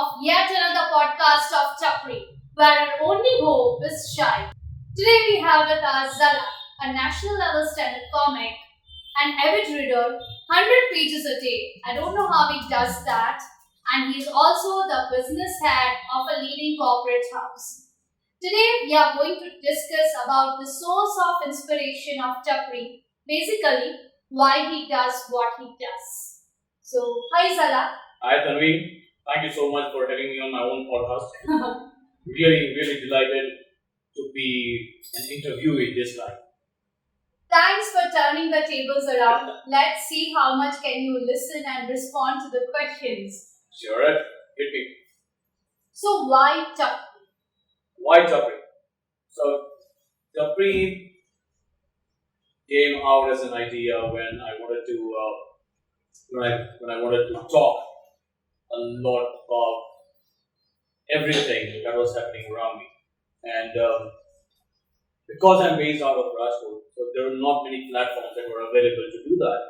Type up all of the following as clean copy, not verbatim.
of yet another podcast of Tapri, where our only hope is shine. Today we have with us Zala, a national level stand-up comic, an avid reader, 100 pages a day. I don't know how he does that. And he's also the business head of a leading corporate house. Today we are going to discuss about the source of inspiration of Tapri, basically why he does what he does. So, hi Zala. Hi Tanvi, thank you so much for having me on my own podcast. Really delighted to be an interviewee this time. Thanks for turning the tables around. Let's see how much can you listen and respond to the questions. Sure, hit me. So why Tapri? Why Tapri? So Tapri came out as an idea when I wanted to when I wanted to talk a lot about everything that was happening around me, and because I'm based out of Rajkot, so there were not many platforms that were available to do that.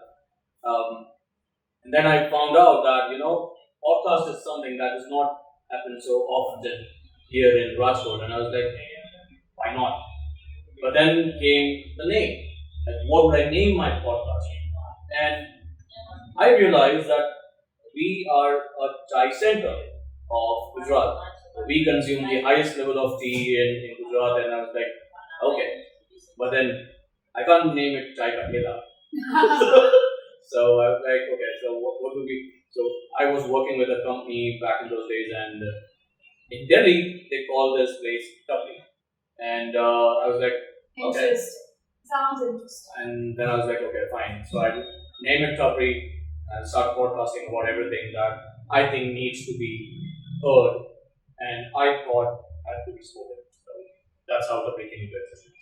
And then I found out that podcast is something that does not happen so often here in Rajkot, and I was like, why not? But then came the name. Like, what would I name my podcast? And I realized that we are a chai center of Gujarat. We consume the highest level of tea in Gujarat, and I was like, okay, but then I can't name it Chai Ka Thela. So I was like, okay, so what would we? So I was working with a company back in those days, and in Delhi they call this place Tapri, and I was like, okay. Interesting. Sounds interesting. And then I was like, okay, fine. So I name it Tapri and start podcasting about everything that I think needs to be heard, and I thought had to be spoken. So that's how Tapri came into existence.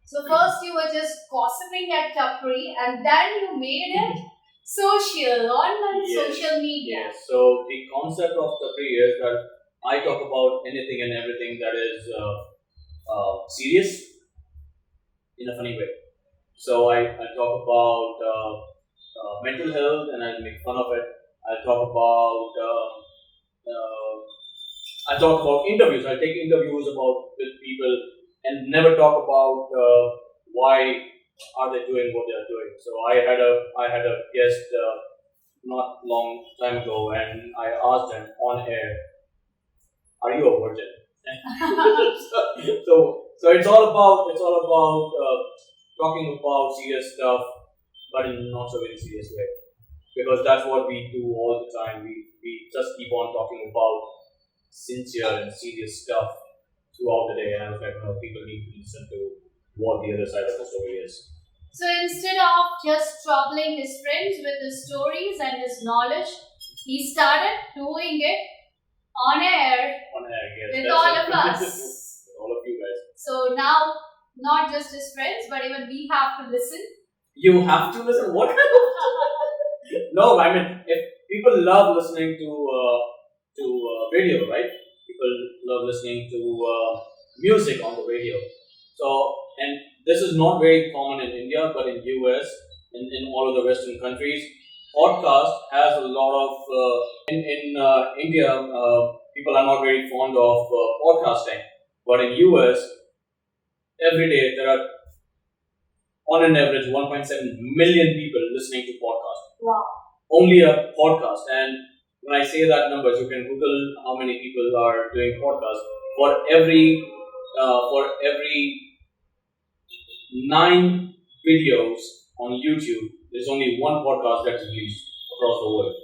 So first you were just gossiping at Tapri and then you made it online Yes. social media. Yes. So the concept of Tapri is that I talk about anything and everything that is serious in a funny way. So I talk about mental health and I make fun of it. I talk about interviews. I take interviews with people and never talk about why are they doing what they are doing. So I had a guest not long time ago, and I asked them on air, "Are you a virgin?" so it's all about talking about serious stuff, but in not so very serious way, because that's what we do all the time. We just keep on talking about sincere and serious stuff throughout the day, and I was like, no, people need to listen to what the other side of the story is. So instead of just troubling his friends with his stories and his knowledge, he started doing it on air On air, yes. with That's all it. of us. With all of you guys. So now, not just his friends, but even we have to listen. You have to listen. What kind of? No, I mean, if people love listening to radio, right? People love listening to music on the radio. So, and this is not very common in India, but in US, in all of the Western countries, podcast has a lot of. In India, people are not very fond of podcasting, but in US, every day there are on an average 1.7 million people listening to podcasts. Wow. Only a podcast. And when I say that numbers, you can Google how many people are doing podcasts. For every 9 videos on YouTube, there's only one podcast that's released across the world.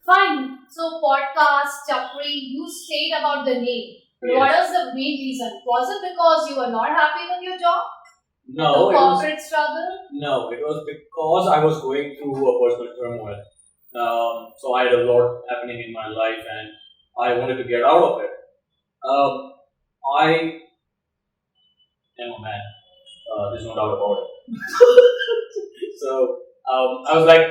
Fine. So podcast, Tapri, you said about the name. Yes. What was the main reason? Was it because you were not happy with your job? No, The corporate struggle? it was because I was going through a personal turmoil. So I had a lot happening in my life, and I wanted to get out of it. I am a man. There's no doubt about it. So I was like,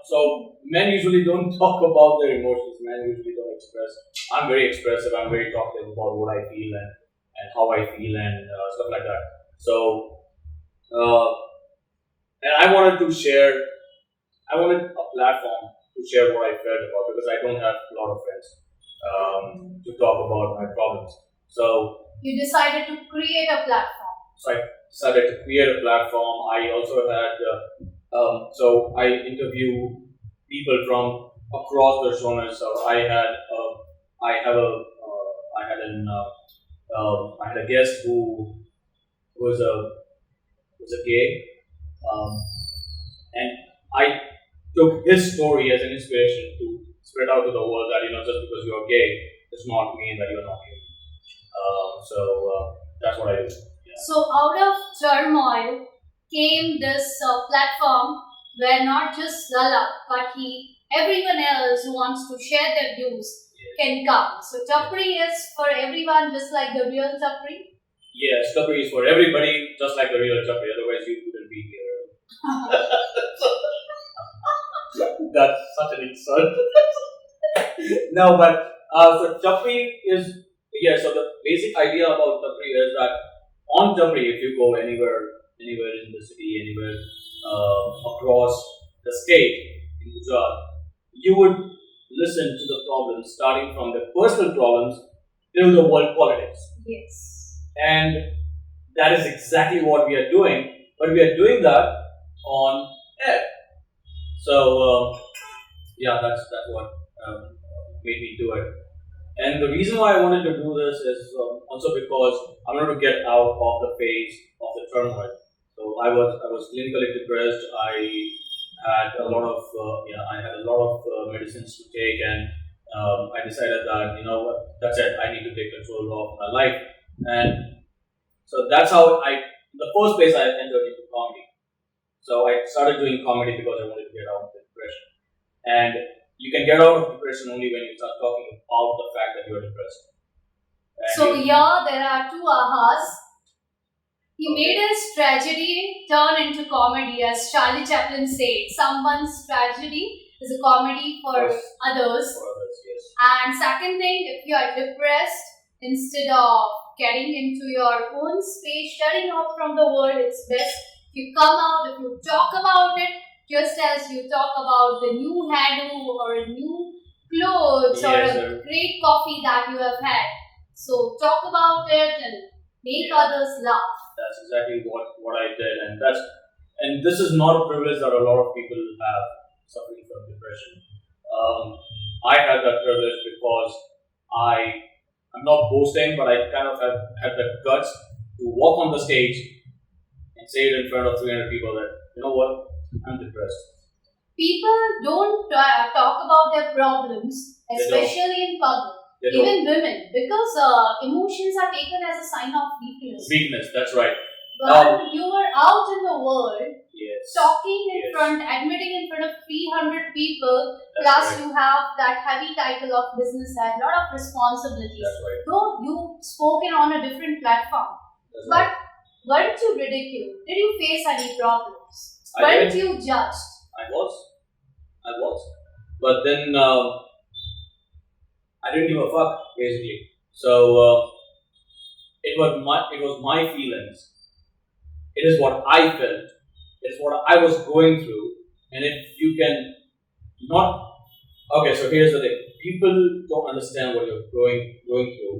so men usually don't talk about their emotions. Men usually don't express. I'm very expressive. I'm very talkative about what I feel and how I feel and stuff like that. So, and I wanted to share. I wanted a platform to share what I felt about, because I don't have a lot of friends to talk about my problems. So You decided to create a platform. I decided to create a platform. I also had so I interview people from across the genres. So I have a I had an I had a guest who was a gay, um, and I took his story as an inspiration to spread out to the world that, just because you're gay does not mean that you're not gay. That's what I do. Yeah. So out of turmoil came this platform where not just Lala, but everyone else who wants to share their views can come. So Tapri is for everyone, just like the real Tapri. Yes, Tapri is for everybody, just like the real Tapri. Otherwise, you wouldn't be here. That's such an insult. No, but so Tapri is, so the basic idea about Tapri is that on Tapri, if you go anywhere in the city, anywhere across the state in Gujarat, you would listen to the problems, starting from the personal problems till the world politics. Yes. And that is exactly what we are doing, but we are doing that on air. So that's what made me do it. And the reason why I wanted to do this is also because I wanted to get out of the phase of the turmoil. So I was clinically depressed. I had a lot of medicines to take, and I decided that, that's it. I need to take control of my life, and so that's how the first place I entered into comedy. So I started doing comedy because I wanted to get out of the depression. And you can get out of depression only when you start talking about the fact that you're depressed. And So here there are two ahas. He made his tragedy turn into comedy, as Charlie Chaplin said. Someone's tragedy is a comedy for Yes. others. for others, yes. And second thing, if you are depressed, instead of getting into your own space, shutting off from the world, it's best if you come out, if you talk about it, just as you talk about the new hairdo or new clothes or Yes, a sir. great coffee that you have had. So talk about it and make Yeah. others laugh. That's exactly what I did, and this is not a privilege that a lot of people have, suffering from depression. I had that privilege because I'm not boasting, but I kind of had the guts to walk on the stage and say it in front of 300 people that, you know what, I'm depressed. People don't talk about their problems, They don't. especially in public. They don't. Even women, because emotions are taken as a sign of weakness. Weakness, that's right. But you were out in the world, Yes. talking in Yes. front, admitting in front of 300 people, That's plus right. you have that heavy title of business head, lot of responsibilities. That's right. Though you spoken on a different platform, That's but right. weren't you ridiculed? Did you face any problems? I Weren't did. you judged? I was. But then I didn't give a fuck, basically. So it was my feelings. It is what I felt. It is what I was going through. And if you can not, okay. So here's the thing: people don't understand what you're going through.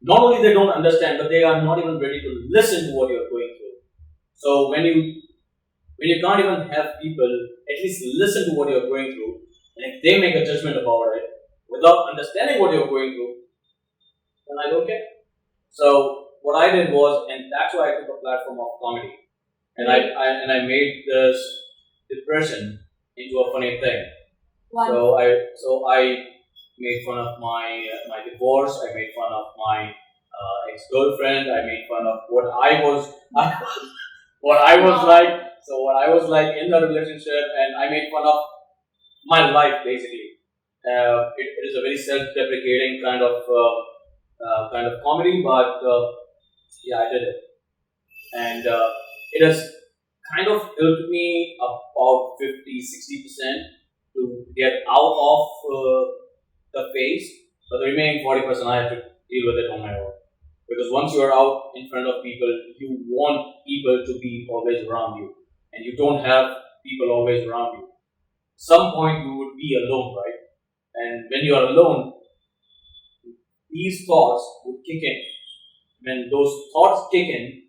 Not only they don't understand, but they are not even ready to listen to what you're going through. So when you can't even have people at least listen to what you're going through, and if they make a judgment about it without understanding what you're going through, then I don't care. So what I did was, and that's why I took a platform of comedy, and I made this depression into a funny thing. One. So I made fun of my divorce. I made fun of my ex-girlfriend. I made fun of what I was what I was Wow. like. So what I was like in the relationship, and I made fun of my life basically. It is a very self-deprecating kind of comedy, but yeah, I did it, and it has kind of helped me about 50-60% to get out of the phase, but the remaining 40% I have to deal with it on my own. Because once you are out in front of people, you want people to be always around you, and you don't have people always around you. some point you would be alone, right? And when you are alone, these thoughts would kick in. When those thoughts kick in,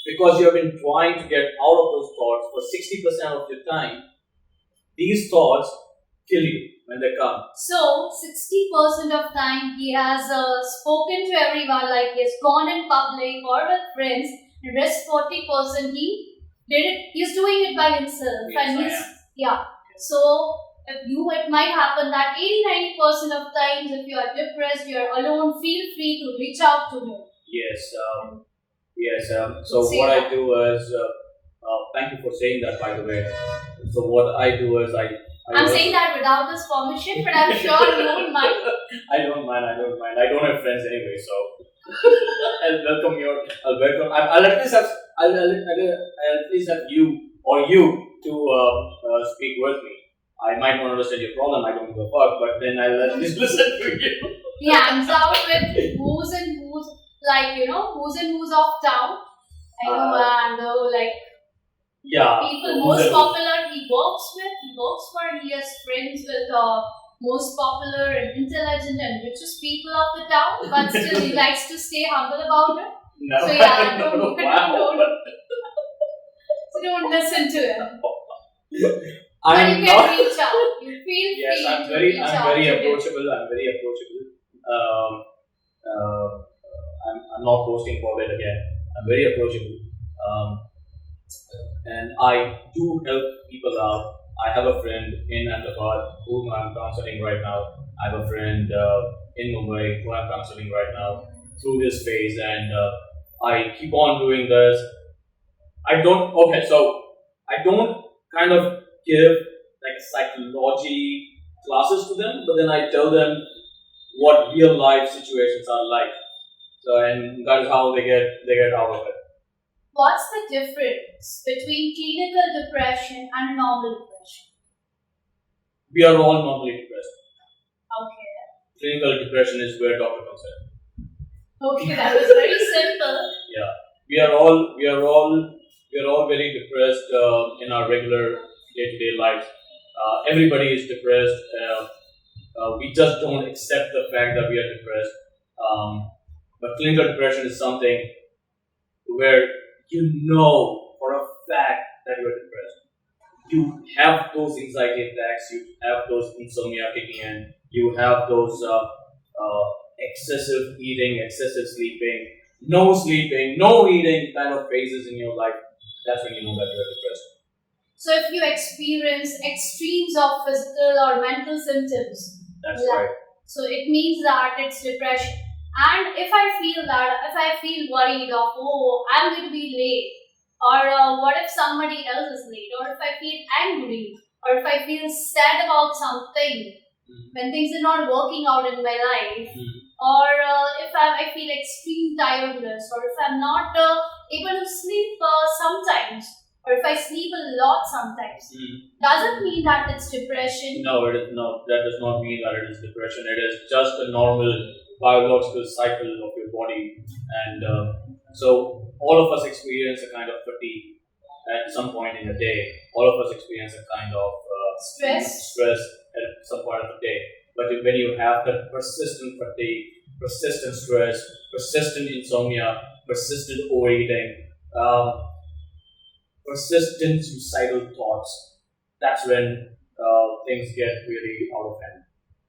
because you have been trying to get out of those thoughts for 60% of your time, these thoughts kill you when they come. So 60% of time he has spoken to everyone, like he has gone in public or with friends. The rest 40% he's doing it by himself. Yes, and I he's am. yeah. So it might happen that 80-90% of times if you are depressed, you are alone, feel free to reach out to him. Yes. Yes. So Say what that. I do is, thank you for saying that, by the way. So what I do is I'm saying that without his permission, but I'm sure you won't mind. I don't mind. I don't have friends anyway, so I'll welcome your. I'll at least have. I'll at least have you or you to speak with me. I might not understand your problem. I don't give a fuck, but then I'll at least listen to you. He hangs out with who's and who's, like, who's and who's of town. And like Yeah. people most popular he works for, he has friends with most popular and intelligent and richest people of the town, but still he likes to stay humble about it. No. So yeah, don't Wow. don't listen to him. I But am you not. can reach out. You feel Yes, free I'm to very, reach I'm out very to him. approachable. I'm very approachable. I'm not posting for it again. I'm very approachable. And I do help people out. I have a friend in Ahmedabad whom I'm counseling right now. I have a friend in Mumbai who I'm counseling right now through this phase, and I keep on doing this. I don't kind of give like psychology classes to them, but then I tell them what real life situations are like. So, and that is how they get out of it. What's the difference between clinical depression and normal depression? We are all normally depressed. Okay. Clinical depression is where doctor comes in. Okay, that was very simple. Yeah, we are all very depressed in our regular day-to-day lives. Everybody is depressed. We just don't accept the fact that we are depressed. But clinical depression is something where you know for a fact that you are depressed. You have those anxiety attacks. You have those insomnia kicking in. You have those excessive eating, excessive sleeping, no eating kind of phases in your life. That's when you know that you are depressed. So if you experience extremes of physical or mental symptoms, That's Yeah. right. so it means that it's depression. And if I feel worried of, oh, I'm going to be late, or what if somebody else is late, or if I feel angry, or if I feel sad about something, Mhm. when things are not working out in my life, Mhm. or if I feel extreme tiredness, or if I'm not able to sleep sometimes, or if I sleep a lot sometimes, doesn't mean that it's depression. No, it is not. That does not mean that it is depression. It is just a normal biological cycle of your body, and so all of us experience a kind of fatigue at some point in the day. All of us experience a kind of stress at some point of the day. But when you have that persistent fatigue, persistent stress, persistent insomnia, persistent overeating, persistent suicidal thoughts, that's when things get really out of hand.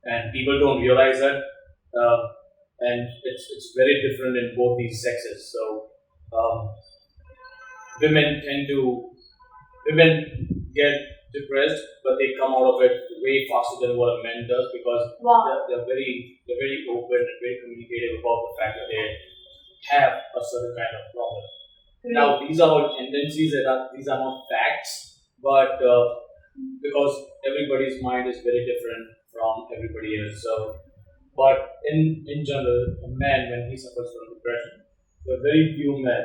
And people don't realize that. And it's very different in both these sexes. So women get depressed, but they come out of it way faster than what a man does because Wow. they're very open and very communicative about the fact that they have a certain kind of problem. Now these are all tendencies these are not facts, but because everybody's mind is very different from everybody else. So, but in general, a man when he suffers from depression, there are very few men.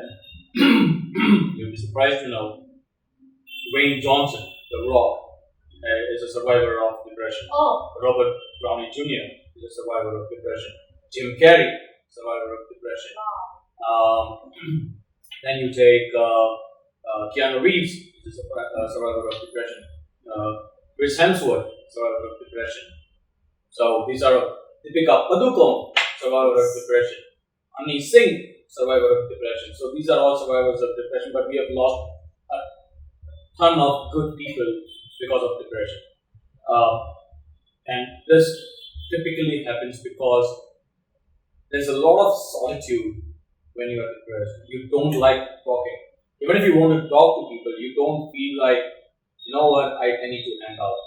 You'll be surprised to know Dwayne Johnson, The Rock, is a survivor of depression. Oh, Robert Downey Jr. is a survivor of depression. Jim Carrey, survivor of depression. Then you take Keanu Reeves, who's a survivor of depression. Chris Hemsworth, survivor of depression. So these are Deepika Padukone, survivor of depression. Ani Singh, survivor of depression. So these are all survivors of depression, but we have lost a ton of good people because of depression. Uh, and this typically happens because there's a lot of solitude when you are depressed. You don't like talking. Even if you want to talk to people, you don't feel like, you know what, I need to hang out.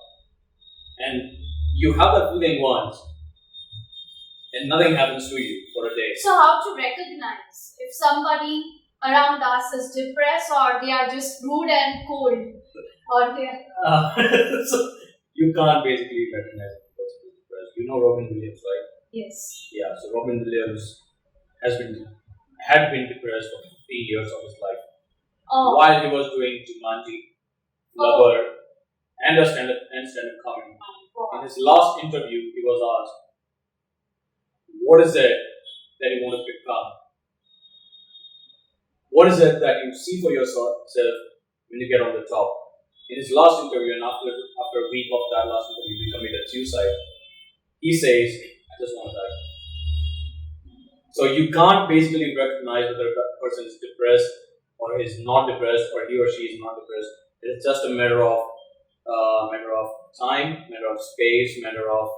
And you have that feeling once, and nothing happens to you for a day. So, how to recognize if somebody around us is depressed or they are just rude and cold, or they are. Uh, so you can't basically recognize the person who's depressed. You know Robin Williams, right? Yes. Yeah, so Robin Williams had been depressed for 15 years of his life Oh. while he was doing Jumanji, Lover, and stand-up comedy. In his last interview, he was asked, "What is it that you want to become? What is it that you see for yourself when you get on the top?" In his last interview, and after a week of that last interview, he committed suicide. He says, "I just want to die." So you can't basically recognize whether a person is depressed or is not depressed, or he or she is not depressed. It's just a matter of time, matter of space, matter of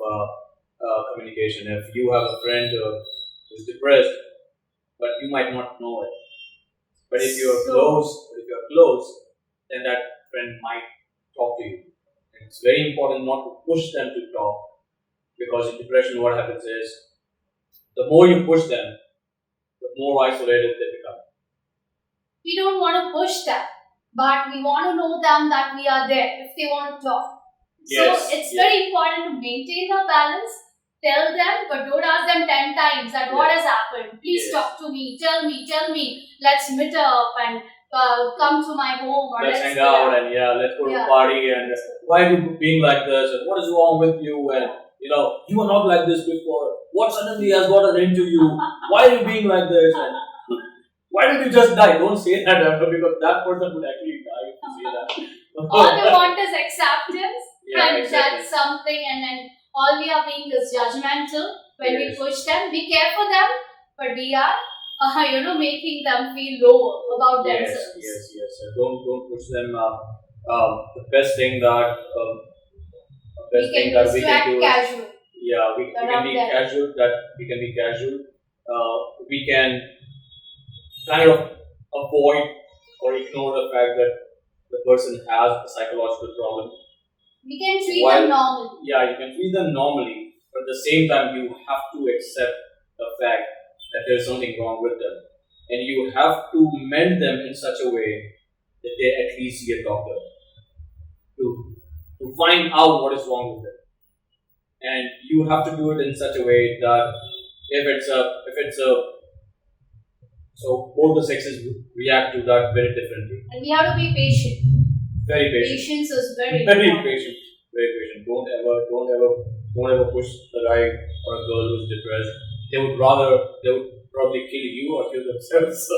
communication. If you have a friend who's depressed, but you might not know it, but if you're close, then that friend might talk to you. And it's very important not to push them to talk, because in depression, what happens is the more you push them, the more isolated they become. We don't want to push them, but we want to know them that we are there if they want to talk. Yes, So it's yes. very important to maintain the balance. Tell them, but don't ask them 10 times that what has happened. Please Yes. talk to me. Tell me. Let's meet up and come to my home or Let's hang go out and let's go to a party, and why are you being like this, and what is wrong with you, and you were not like this before. What suddenly has gotten into you? Why are you being like this? And why did you just die? Don't say that ever, because that person would actually die if you say that. All they want is acceptance, Yeah, and exactly. that's something, and then all we are being is judgmental when we Yes. push them. We care for them, but we are, making them feel lower about themselves. Yes. Don't push them. The best thing that We can use we to can act do is, casual. we can Around be them. casual. That we can be casual. We can kind of avoid or ignore the fact that the person has a psychological problem. We can treat While- them normally. Yeah, you can treat them normally, but at the same time, you have to accept the fact that there's something wrong with them, and you have to mend them in such a way that they at least see a doctor to find out what is wrong with them. And you have to do it in such a way that if it's a so both the sexes react to that very differently. And we have to be patient. Very patient. Patience is very Very important. patient. Very patient. Don't ever push the guy or a girl who's depressed. They would probably kill you or kill themselves.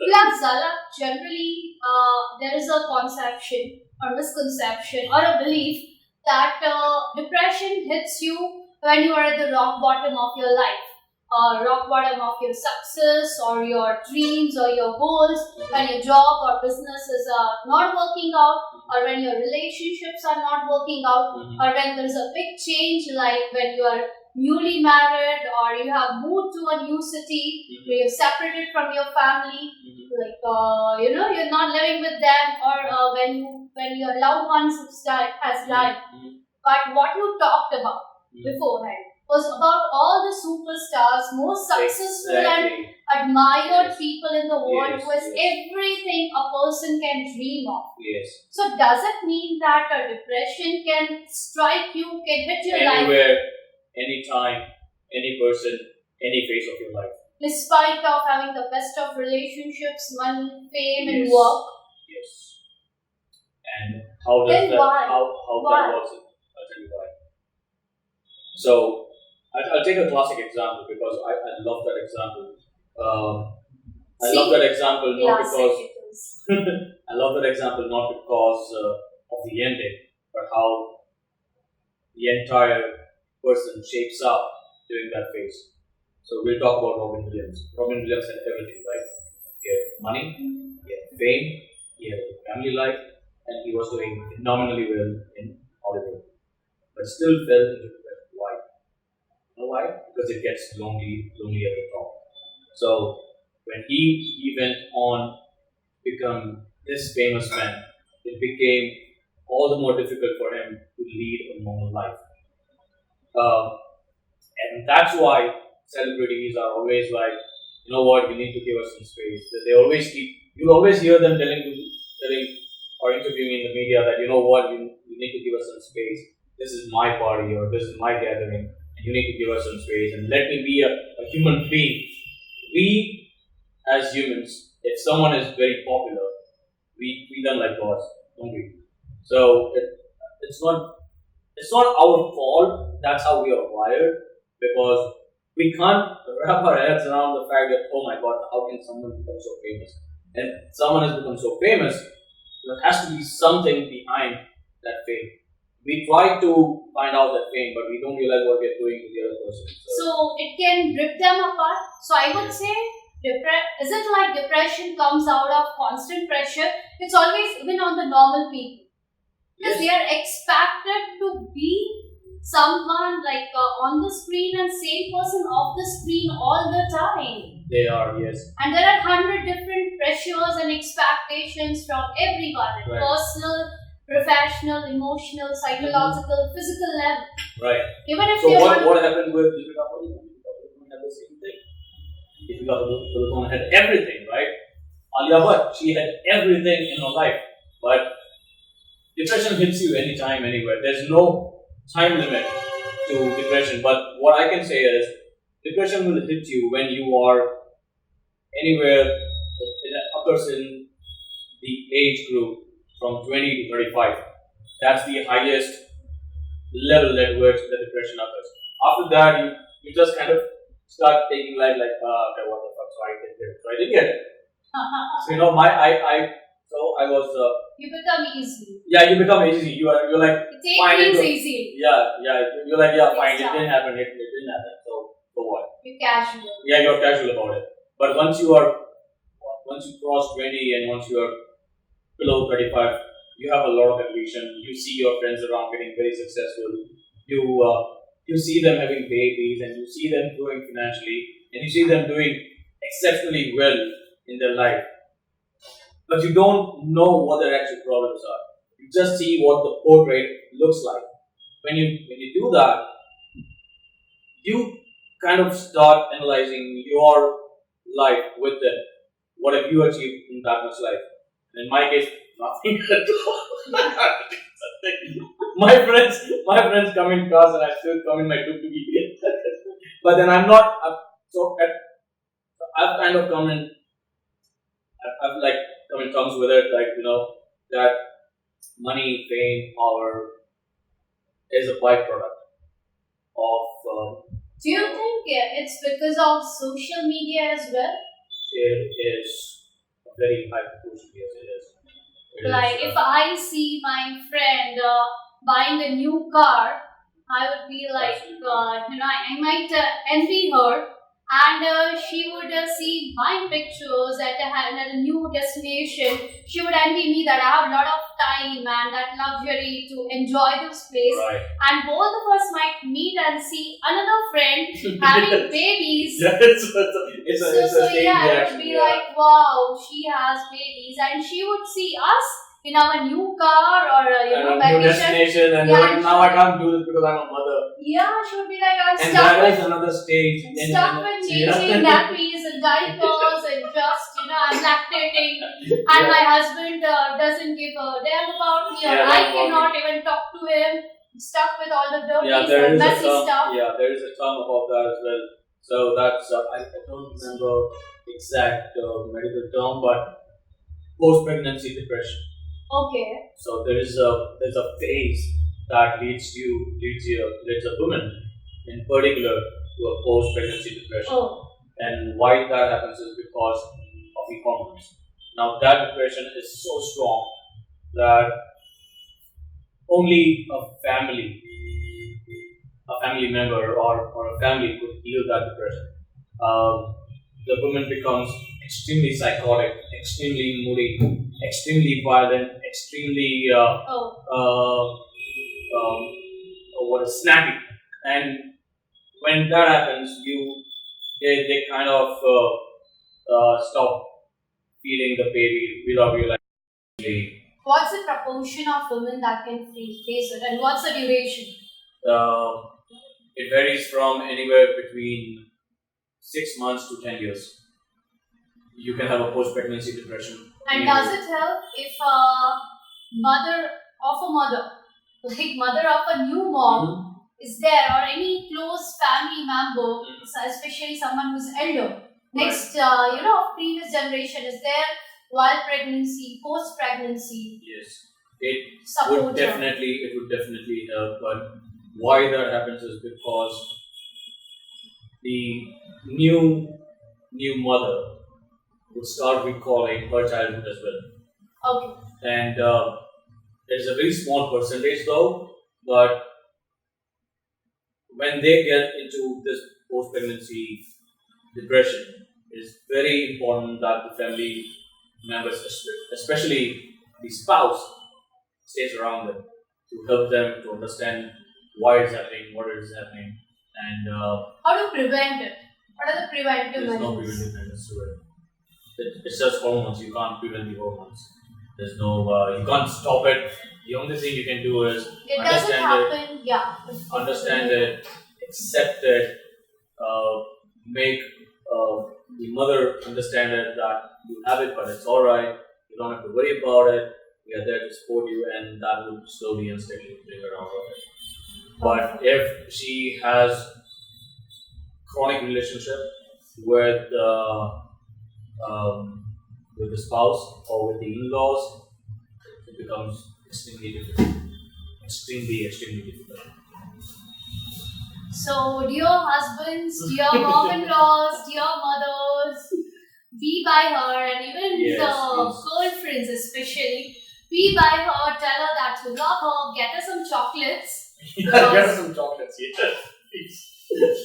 Plus, Zala, generally, there is a conception or misconception or a belief that depression hits you when you are at the rock bottom of your life, rock bottom of your success or your dreams or your goals, when your job or business is not working out, or when your relationships are not working out, or when there's a big change, like when you are newly married or you have moved to a new city where you're separated from your family, like you're not living with them, or when your loved ones has died. But what you talked about beforehand was about all the superstars, most successful and admired people in the world, who has everything a person can dream of. Yes. So does it mean that a depression can strike you, can hit your life Anywhere, anytime, any person, any phase of your life. despite of having the best of relationships, money, fame, and Yes. work? Yes. And how Then does that why? how Why? that works? I'll tell you why. So I'll take a classic example because I love that example. I love that example not Classic because it is. I love that example not because of the ending, but how the entire person shapes up during that phase. So we'll talk about Robin Williams. Robin Williams had everything, right? He had money, he had fame, he had a family life, and he was doing phenomenally well in Hollywood. But still fell into depression. Why? You know why? Because it gets lonely at the top. So when he went on to become this famous man, it became all the more difficult for him to lead a normal life. Um, and that's why celebrities are always like, you know what, you need to give us some space. They always you'll always hear them telling or interviewing in the media that, you know what, you need to give us some space. This is my party or this is my gathering, and you need to give us some space and let me be a human being. We, as humans, if someone is very popular, we treat them like gods, don't we? So it's not it's not our fault. That's how we are wired because we can't wrap our heads around the fact that, oh my god, how can someone become so famous? And someone has become so famous, there has to be something behind that fame. We try to find out that fame, but we don't realize what we're doing to the other person. So it can rip them apart. So I would say, is it like depression comes out of constant pressure? It's always even on the normal people. Because they are expected to be someone like on the screen and same person off the screen all the time. They are, yes. And there are 100 different pressures and expectations from everyone at Right. personal, professional, emotional, psychological, physical level. Right. Even if So you what happened with Deepika Padukone? Deepika Padukone had the same thing. Deepika Padukone had everything, right? Alia Bhatt, she had everything in her life, but depression hits you anytime, anywhere. There's no time limit to depression. But what I can say is, depression will hit you when you are anywhere. It occurs in the age group from 20 to 35. That's the highest level at which the depression occurs. After that, you just kind of start taking life like, okay, what the fuck? So I didn't get it. So I didn't get it. So so I was. you become easy. Yeah, you become easy. You're like, You take fine. things easy. Yeah. You're like, yeah, fine. It's It didn't happen. It didn't happen. So what? You're casual. Yeah, you're casual about it. But once you cross 20 and once you are below 35, you have a lot of ambition. You see your friends around getting very successful. You see them having babies and you see them growing financially and you see them doing exceptionally well in their life. But you don't know what their actual problems are. You just see what the portrait looks like. When you do that, you kind of start analyzing your life with them. What have you achieved in that much life? And in my case, nothing at all. my friends come in cars and I still come in my tuk-tuk. But then I'm not. I've kind of come in. I've like come in terms with it, like that money, fame, power is a byproduct of. Do you think it's because of social media as well? It is a very high proportion, yes, it is. Like if I see my friend buying a new car, I would be like, I might envy her, and she would see my pictures at a new destination. She would envy me that I have a lot of time and that luxury to enjoy this place. Right. And both of us might meet and see another friend having babies. Yeah, it's a chain Yeah, it reaction, would be yeah. like, wow, she has babies, and she would see us in our new car or And a new vacation. destination, and Yeah, you're like, and now I can't do this because I'm a mother. Yeah, she would be like, I'm And stuck that with is another stage. stuck with changing nappies and diapers and just I'm lactating, and my husband doesn't give a damn about me, or Yeah, I damn about cannot even talk to him. I'm stuck with all the dirty Yeah, there and is a messy term. stuff. Yeah, there is a term about that as well. So that's I don't remember exact medical term, but post-pregnancy depression. Okay. So there's a phase that leads a woman in particular to a post-pregnancy depression. Oh. And why that happens is because of the hormones. Now that depression is so strong that only a family member or a family could heal that depression. The woman becomes extremely psychotic, extremely moody, extremely violent, extremely snappy. And when that happens, they kind of stop feeding the baby without realizing. What's the proportion of women that can face it, and what's the duration? Uh, it varies from anywhere between 6 months to 10 years. You can have a post-pregnancy depression. And does it help if a mother, like mother of a new mom, is there, or any close family member, especially someone who's elder, next, previous generation is there while pregnancy, post pregnancy? Yes, it Support would definitely help. But why that happens is because the new mother would start recalling her childhood as well. Okay. And there's a very small percentage though, but when they get into this post-pregnancy depression, it's very important that the family members, especially the spouse, stays around them to help them to understand why it's happening, what is happening, and how to prevent it? What are the preventive there's no measures? preventive measures to it. It's just hormones. You can't prevent the hormones. There's no, you can't stop it. The only thing you can do is It doesn't happen, yeah. understand it, accept it, make the mother understand it that you have it, but it's alright. You don't have to worry about it. We are there to support you, and that will slowly and steadily bring her out of it. But if she has chronic relationship with the spouse or with the in-laws, it becomes extremely difficult. Extremely difficult. So, dear husbands, dear mom-in-laws, dear mothers, be by her, and even Yes, the yes. girlfriends especially, be by her, tell her that you love her, get her some chocolates. Get her some chocolates, please.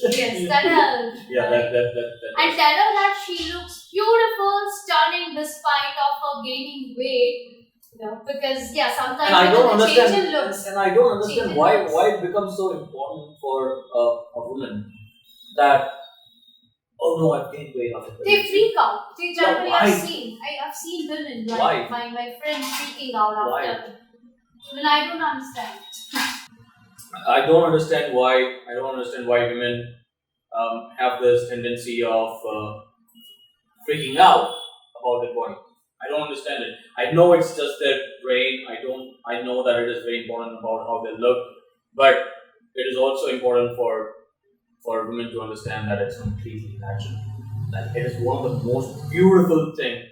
Yes, that helps. Yeah, right? that And tell her that she looks beautiful, stunning despite of her gaining weight. Because sometimes And I don't even the change understand. in looks. And I don't Change understand in why looks. it becomes so important for a woman that no, I've gained weight after They pregnancy. freak out. They generally why? I've seen women like Why? my friends freaking out Why? after. When I don't understand. I don't understand why. I don't understand why women have this tendency of freaking out about their body. I don't understand it. I know it's just their brain. I know that it is very important about how they look, but it is also important for women to understand that it's completely natural. That it is one of the most beautiful things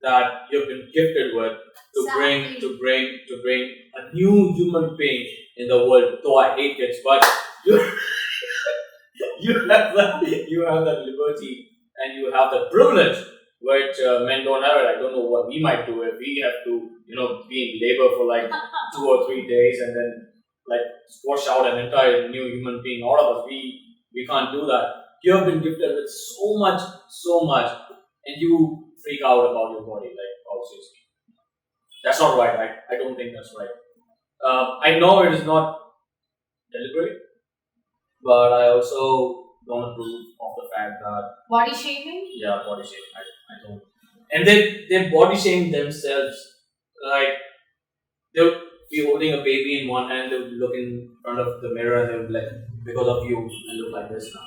that you've been gifted with Exactly. to bring a new human being in the world. Though I hate kids, but you you have that liberty and you have the privilege which men don't have it. I don't know what we might do if we have to be in labor for like 2 or 3 days and then like squash out an entire new human being out of us. We can't do that. You have been gifted with so much, and you freak out about your body like how seriously. That's not right. I don't think that's right. I know it is not deliberate, but I also don't approve of the fact that Body shaming? body shame. I don't. And they body shame themselves. Like they'll be holding a baby in one hand, they'll look in front of the mirror and they'll be like, because of you, I look like this now.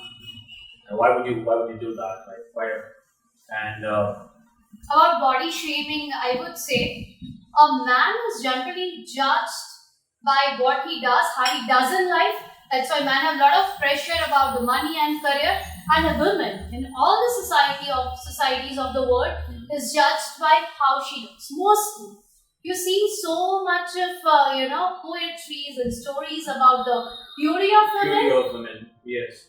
And why would you do that? Like why? And About body shaming, I would say a man is generally judged by what he does, how he does in life. That's why men have a lot of pressure about the money and career. And a woman in all the societies of the world is judged by how she looks. Mostly, you see so much of poetries and stories about the beauty of women. beauty of women, yes.